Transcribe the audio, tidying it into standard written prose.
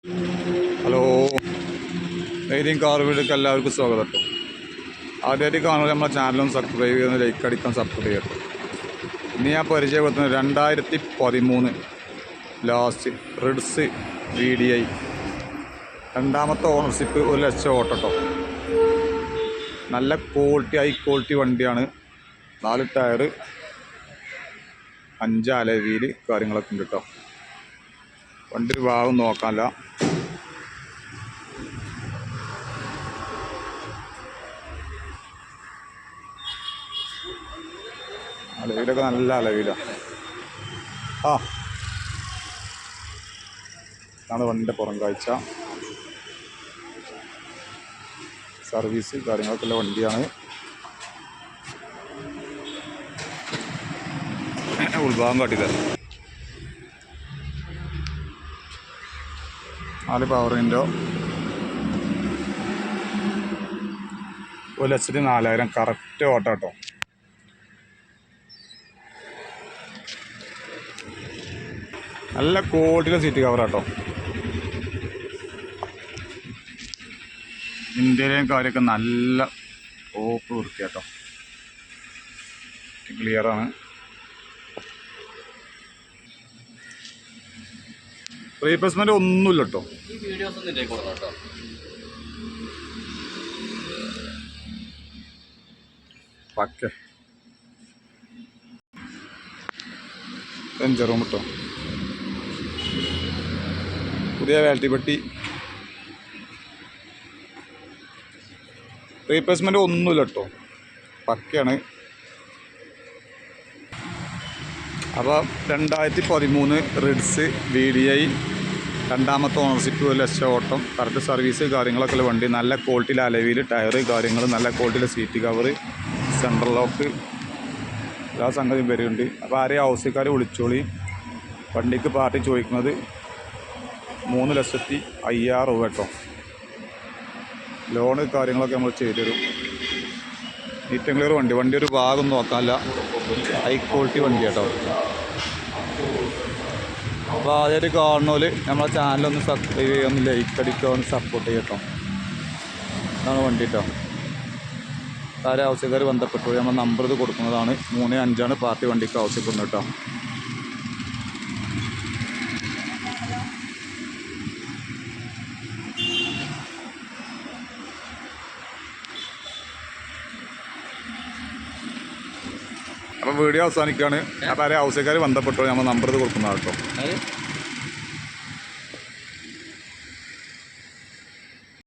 Hello, ഏതെങ്കിലും car വീഡിയോക്ക് എല്ലാവർക്കും സ്വാഗതം കേട്ടോ. ആദ്യമായിട്ട് കാണുമ്പോൾ നമ്മുടെ ചാനലൊന്ന് സബ്സ്ക്രൈബ് ചെയ്യുന്ന, ലൈക്ക് അടിക്കാൻ സപ്പോർട്ട് ചെയ്യട്ടോ. ഇനി ഞാൻ പരിചയപ്പെടുത്തുന്നത് 2013 ലാസ്റ്റ് റിഡ്സ് VDI രണ്ടാമത്തെ ഓണർഷിപ്പ് 1,00,000 ഓട്ടോ കേട്ടോ. നല്ല ക്വാളിറ്റി, ഹൈ ക്വാളിറ്റി വണ്ടിയാണ്. 4 ടയർ, 5 അലോയ് വീല് കാര്യങ്ങളൊക്കെ ഉണ്ട് കേട്ടോ. വണ്ടി ഒരു ഭാഗം നോക്കാനില്ല. അലവിലൊക്കെ നല്ല അലവിലാണ്. ഇതാണ് വണ്ടിൻ്റെ പുറം കാഴ്ച. സർവീസ് കാര്യങ്ങളൊക്കെ ഉള്ള വണ്ടിയാണ്. ഉൾഭാഗം കാട്ടിത്തരാം. 4 പവർ വിൻഡോ, 1,04,000 കറക്റ്റ് ഓട്ടോ കേട്ടോ. നല്ല ക്വാളിറ്റിയിലെ സീറ്റ് കവറാട്ടോ. ഇന്ത്യയിലെയും കാര്യമൊക്കെ നല്ല ടോപ്പ് വൃത്തിയാട്ടോ. ക്ലിയറാണ്. റീപ്ലേസ്മെന്റ് ഒന്നുമില്ല കേട്ടോ. പക്കെ റൂം കേട്ടോ. പുതിയ വാലിറ്റി പെട്ടി. റീപ്ലേസ്മെന്റ് ഒന്നുമില്ല കേട്ടോ, പക്കയാണ്. അപ്പോൾ 2013 റിഡ്സ് VDI രണ്ടാമത്തെ ഓണർഷിപ്പ് 1,00,000 ഓട്ടം. കറക്റ്റ് സർവീസ് കാര്യങ്ങളൊക്കെ ഉള്ള വണ്ടി. നല്ല ക്വാളിറ്റിയിൽ അലവിയിൽ ടയർ കാര്യങ്ങൾ, നല്ല ക്വാളിറ്റിയിലെ സീറ്റ് കവർ, സെൻട്രൽ ലോക്ക്, എല്ലാ സംഗതിയും വരുന്നുണ്ട്. അപ്പോൾ ആരെയും ആവശ്യക്കാർ വിളിച്ചോളി. വണ്ടിക്ക് പാർട്ടി ചോദിക്കുന്നത് 3,05,000 രൂപ കേട്ടോ. ലോണ് കാര്യങ്ങളൊക്കെ നമ്മൾ ചെയ്തു തരും. നീറ്റ് ആൻഡ് ക്ലിയർ വണ്ടി. വണ്ടി ഒരു ഭാഗം നോക്കാനില്ല. ഹൈ ക്വാളിറ്റി വണ്ടി കേട്ടോ. അപ്പോൾ ആദ്യമായിട്ട് കാണുന്നവർ നമ്മളെ ചാനലൊന്ന് സബ്സ്ക്രൈബ് ചെയ്യുക, ഒന്ന് ലൈക്ക് അടിക്കുക, ഒന്ന് സപ്പോർട്ട് ചെയ്യട്ടോ. ഇതാണ് വണ്ടി കേട്ടോ. ആരെ ആവശ്യക്കാർ ബന്ധപ്പെട്ടു നമ്മൾ നമ്പർ ഇത് കൊടുക്കുന്നതാണ്. 35 പാർട്ടി വണ്ടിക്ക് ആവശ്യപ്പെടുന്നത് കേട്ടോ. അപ്പോൾ വീഡിയോ അവസാനിക്കുകയാണ്. അപ്പോൾ ആരെ ആവശ്യക്കാർ ബന്ധപ്പെട്ടു നമ്മൾ നമ്പർ ഇത് കൊടുക്കുന്നതാണ് കേട്ടോ.